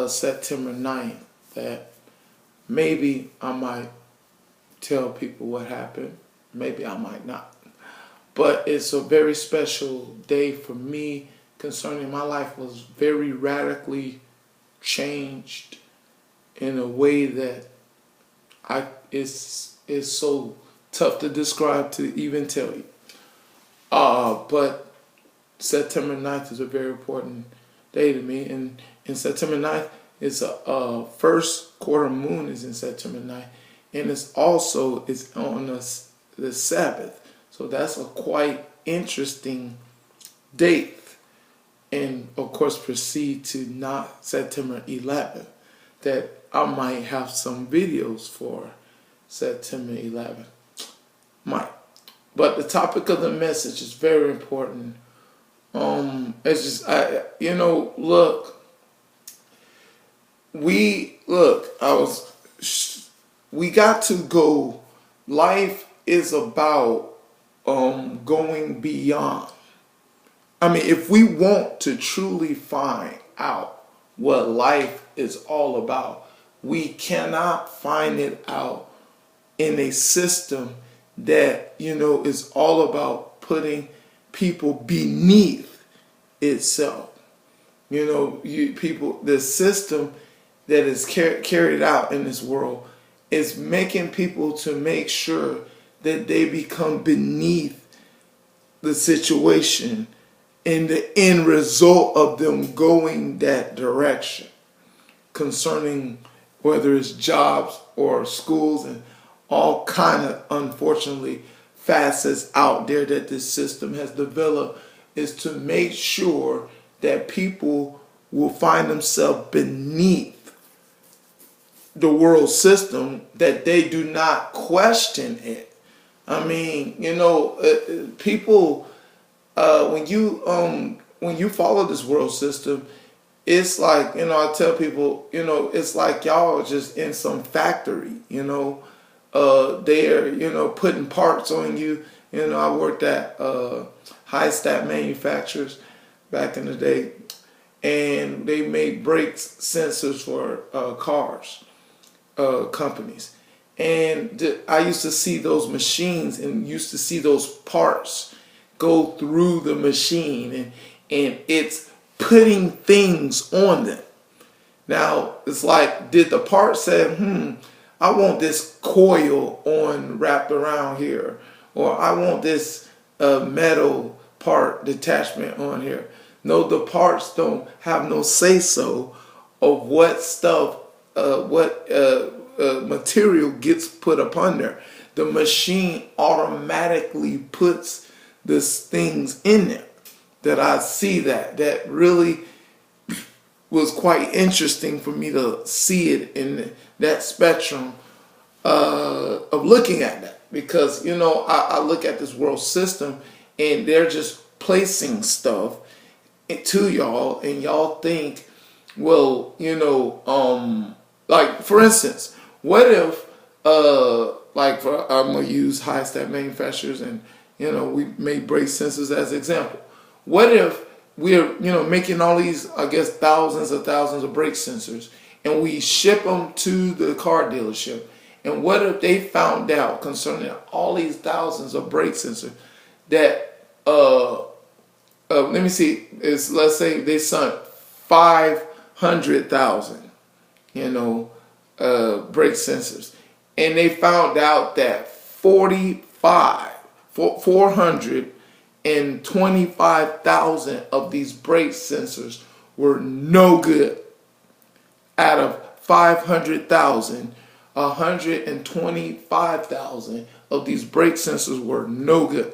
September 9th that maybe I might tell people what happened. Maybe I might not. But it's a very special day for me concerning my life was very radically changed in a way that it's so tough to describe to even tell you. But September 9th is a very important day to me. And September 9th is a first quarter moon is in September 9th. And it's on the Sabbath. So that's a quite interesting date. And of course proceed to not September 11th. That I might have some videos for September 11th. Might. But the topic of the message is very important. It's just we got to go. Life is about going beyond. I mean, if we want to truly find out what life is all about, we cannot find it out in a system that, is all about putting people beneath itself. The system that is carried out in this world is making people to make sure that they become beneath the situation and the end result of them going that direction concerning whether it's jobs or schools and all kind of, unfortunately, facets out there that this system has developed is to make sure that people will find themselves beneath the world system, that they do not question it. I mean, people, when you follow this world system, it's like, I tell people, it's like y'all are just in some factory, they're, putting parts on you. I worked at high stat manufacturers back in the day, and they made brakes sensors for cars companies. And I used to see those machines and used to see those parts go through the machine, and it's putting things on them. Now, it's like, did the part say, I want this coil wrapped around here, or I want this metal part detachment on here? No, the parts don't have no say-so of what stuff, material gets put upon there. The machine automatically puts these things in there. That I see that really was quite interesting for me to see it in that spectrum of looking at that, because I look at this world system and they're just placing stuff to y'all, and y'all think, well, like for instance, what if I'm gonna use high stat manufacturers, and we made brake sensors as an example. What if we're making all these, I guess, thousands of brake sensors, and we ship them to the car dealership? And what if they found out concerning all these thousands of brake sensors that let's say they sent 500,000 brake sensors, and they found out that 425,000 of these brake sensors were no good. Out of 500,000, 125,000 of these brake sensors were no good.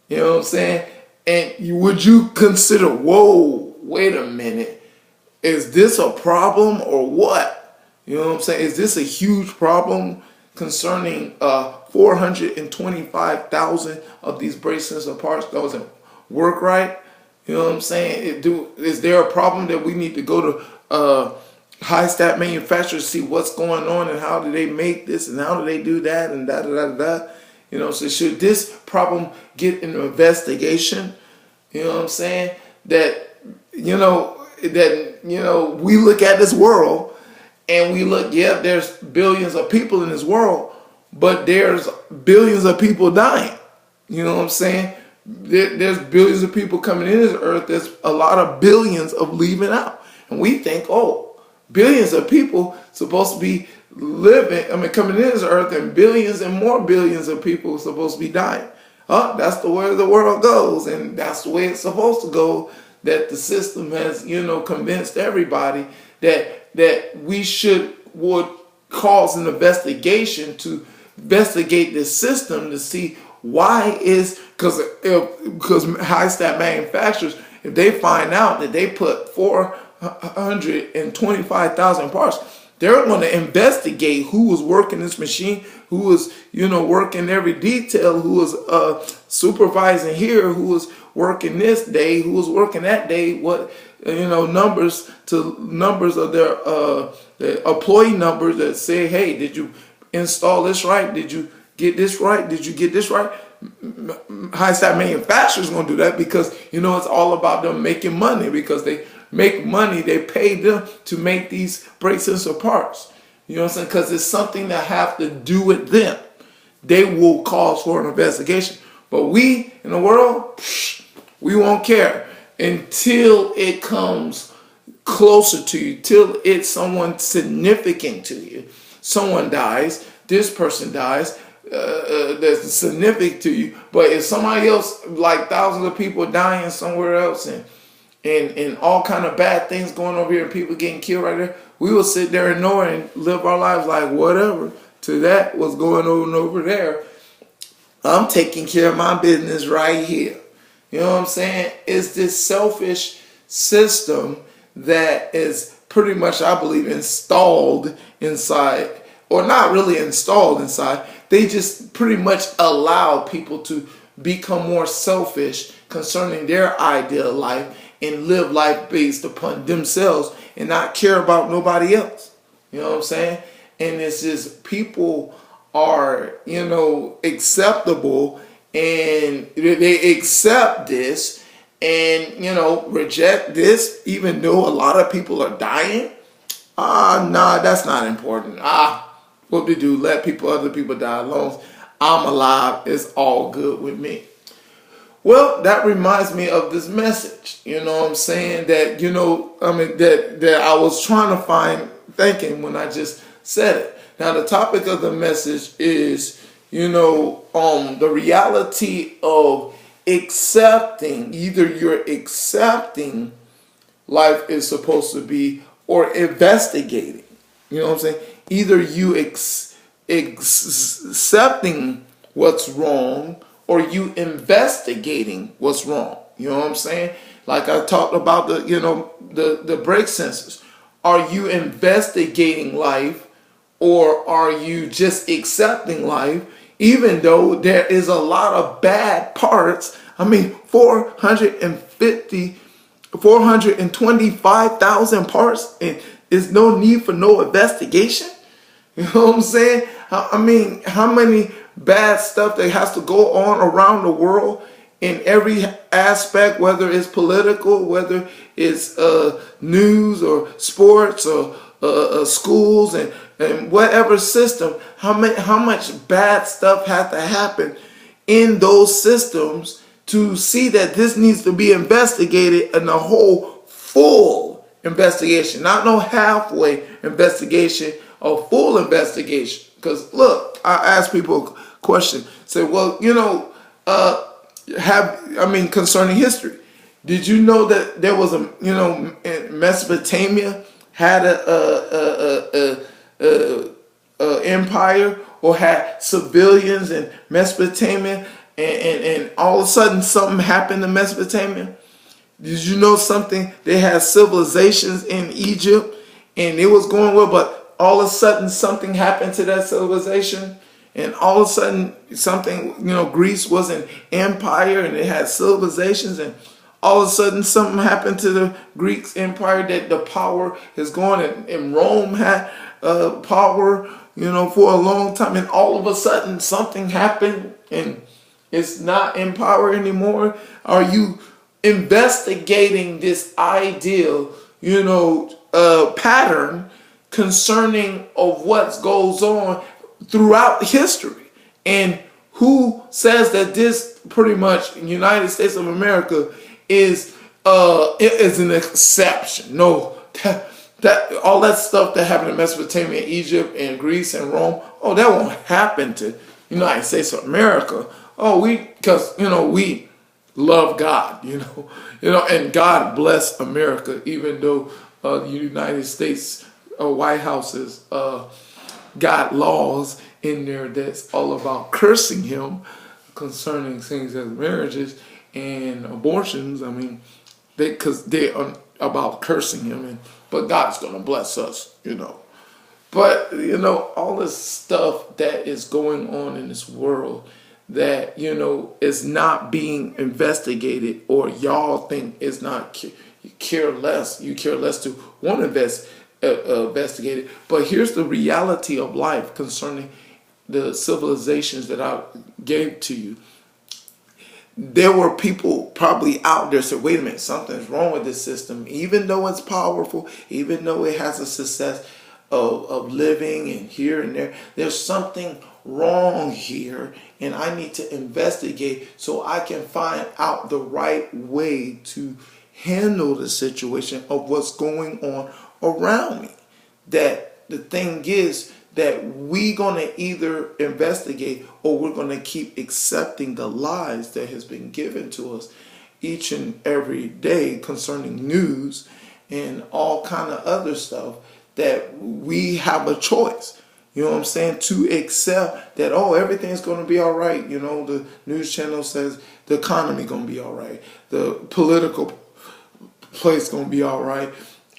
You know what I'm saying? And would you consider, whoa, wait a minute, is this a problem or what? You know what I'm saying? Is this a huge problem concerning 425,000 of these brake sensor parts doesn't work right? You know what I'm saying? Is there a problem that we need to go to high stat manufacturers to see what's going on and how do they make this and how do they do that and da da da da? So should this problem get an investigation? You know what I'm saying? That that we look at this world and we look, yeah, there's billions of people in this world, but there's billions of people dying. You know what I'm saying? There's billions of people coming in this earth. There's a lot of billions of leaving out. And we think, oh, billions of people supposed to be coming in this earth, and billions and more billions of people are supposed to be dying. Oh, that's the way the world goes, and that's the way it's supposed to go. That the system has, convinced everybody that we would cause an investigation to investigate this system to see why because high stat manufacturers, if they find out that they put 425,000 parts, they're going to investigate who was working this machine, who was, working every detail, who was supervising here, who was working this day, who was working that day, what, numbers of their employee numbers that say, hey, did you install this right? Did you get this right? Did you get this right? High stat manufacturers going to do that because, it's all about them making money, because they make money. They pay them to make these brake sensor parts. You know what I'm saying? Because it's something that have to do with them. They will cause for an investigation. But we in the world, we won't care until it comes closer to you, till it's someone significant to you. Someone dies, this person dies, that's significant to you. But if somebody else, like thousands of people dying somewhere else, and all kind of bad things going over here and people getting killed right there, we will sit there and ignore and live our lives like whatever to that was going on over there. I'm taking care of my business right here. You know what I'm saying? It's this selfish system that is pretty much, I believe, installed inside, or not really installed inside. They just pretty much allow people to become more selfish concerning their ideal life and live life based upon themselves and not care about nobody else. You know what I'm saying? And it's just people are, acceptable, and they accept this and, reject this, even though a lot of people are dying. Nah, that's not important. What we do, let other people die. As long as I'm alive, it's all good with me. Well, that reminds me of this message, you know what I'm saying, that, that I was trying to find thinking when I just said it. Now, the topic of the message is, the reality of accepting. Either you're accepting life is supposed to be, or investigating. You know what I'm saying? Either you accepting what's wrong, or you investigating what's wrong. You know what I'm saying? Like I talked about the brake sensors. Are you investigating life, or are you just accepting life, even though there is a lot of bad parts? 425,000 parts, and there's no need for no investigation. You know what I'm saying? How many bad stuff that has to go on around the world in every aspect, whether it's political, whether it's news or sports or schools and whatever system, how much bad stuff has to happen in those systems to see that this needs to be investigated in a whole full investigation, not no halfway investigation, a full investigation. Because look, I ask people a question, say, well, concerning history, did you know that there was Mesopotamia had a empire, or had civilians in Mesopotamia, and all of a sudden something happened to Mesopotamia? Did you know something? They had civilizations in Egypt and it was going well, but all of a sudden something happened to that civilization, and all of a sudden something, Greece was an empire and it had civilizations, and all of a sudden something happened to the Greek empire that the power is gone, and Rome had power, for a long time, and all of a sudden something happened and it's not in power anymore. Are you investigating this ideal pattern concerning of what goes on throughout history. And who says that this pretty much United States of America is an exception? No, that all that stuff that happened in Mesopotamia, Egypt, and Greece and Rome, that won't happen to United States of America. Because we love God, and God bless America, even though the United States White Houses got laws in there that's all about cursing him concerning things as marriages and abortions. I mean, because they are about cursing him, but God's going to bless us, But, all this stuff that is going on in this world that, is not being investigated, or y'all think is not, you care less to want to investigate it. But here's the reality of life concerning the civilizations that I gave to you. There were people probably out there said, wait a minute, something's wrong with this system. Even though it's powerful, even though it has a success of living and here and there, there's something wrong here, and I need to investigate so I can find out the right way to handle the situation of what's going on around me. That the thing is that we're going to either investigate, or we're going to keep accepting the lies that has been given to us each and every day concerning news and all kind of other stuff, that we have a choice, to accept that, everything's going to be all right. The news channel says the economy going to be all right. The political place going to be all right.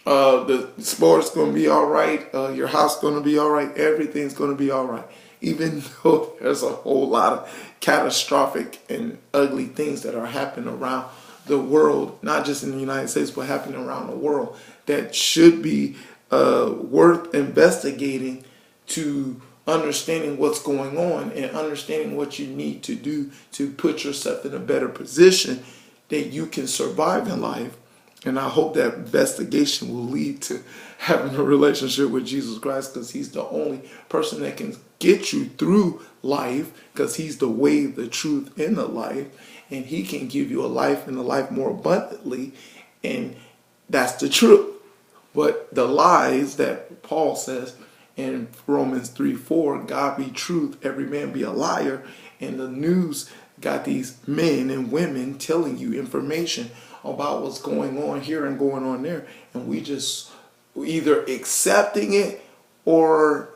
The sports going to be all right. Your house going to be all right. Everything's going to be all right. Even though there's a whole lot of catastrophic and ugly things that are happening around the world, not just in the United States, but happening around the world, that should be worth investigating, to understanding what's going on and understanding what you need to do to put yourself in a better position that you can survive in life. And I hope that investigation will lead to having a relationship with Jesus Christ, because he's the only person that can get you through life, because he's the way, the truth, and the life. And he can give you a life, and a life more abundantly. And that's the truth. But the lies that Paul says in Romans 3:4, God be truth, every man be a liar. And the news got these men and women telling you information about what's going on here and going on there, and we just either accepting it or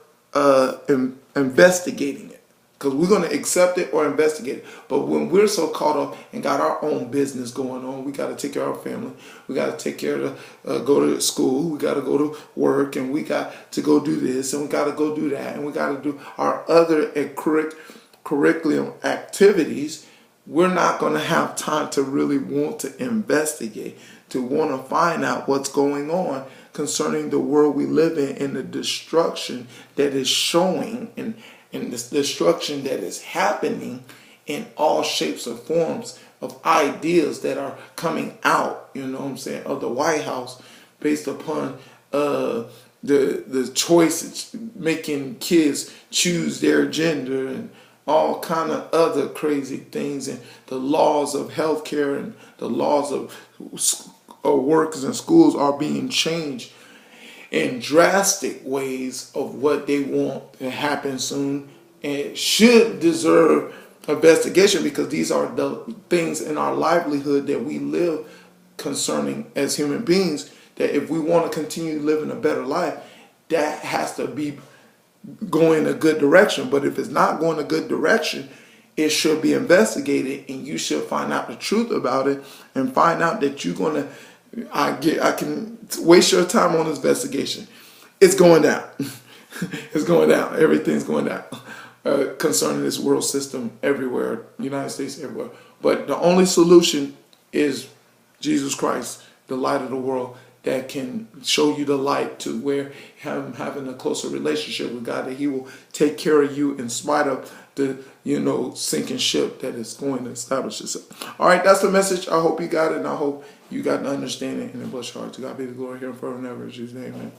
investigating it, because we're going to accept it or investigate it. But when we're so caught up and got our own business going on, we got to take care of our family, we got to take care of go to school, we got to go to work, and we got to go do this, and we got to go do that, and we got to do our other curriculum activities, we're not going to have time to really want to investigate, to want to find out what's going on concerning the world we live in and the destruction that is showing and this destruction that is happening in all shapes or forms of ideas that are coming out, of the White House based upon the choices, making kids choose their gender and all kind of other crazy things, and the laws of healthcare and the laws of workers and schools are being changed in drastic ways of what they want to happen soon, and should deserve investigation, because these are the things in our livelihood that we live concerning as human beings, that if we want to continue living a better life, that has to be going a good direction. But if it's not going a good direction, it should be investigated, and you should find out the truth about it, and find out that you're going to, I can waste your time on this investigation. It's going down. It's going down. Everything's going down concerning this world system everywhere, United States, everywhere. But the only solution is Jesus Christ, the light of the world, that can show you the light to where having a closer relationship with God, that he will take care of you in spite of the, sinking ship that is going to establish itself. All right, that's the message. I hope you got it, and I hope you got the understanding and it bless your heart. To God be the glory here and forever and ever. In Jesus' name, amen.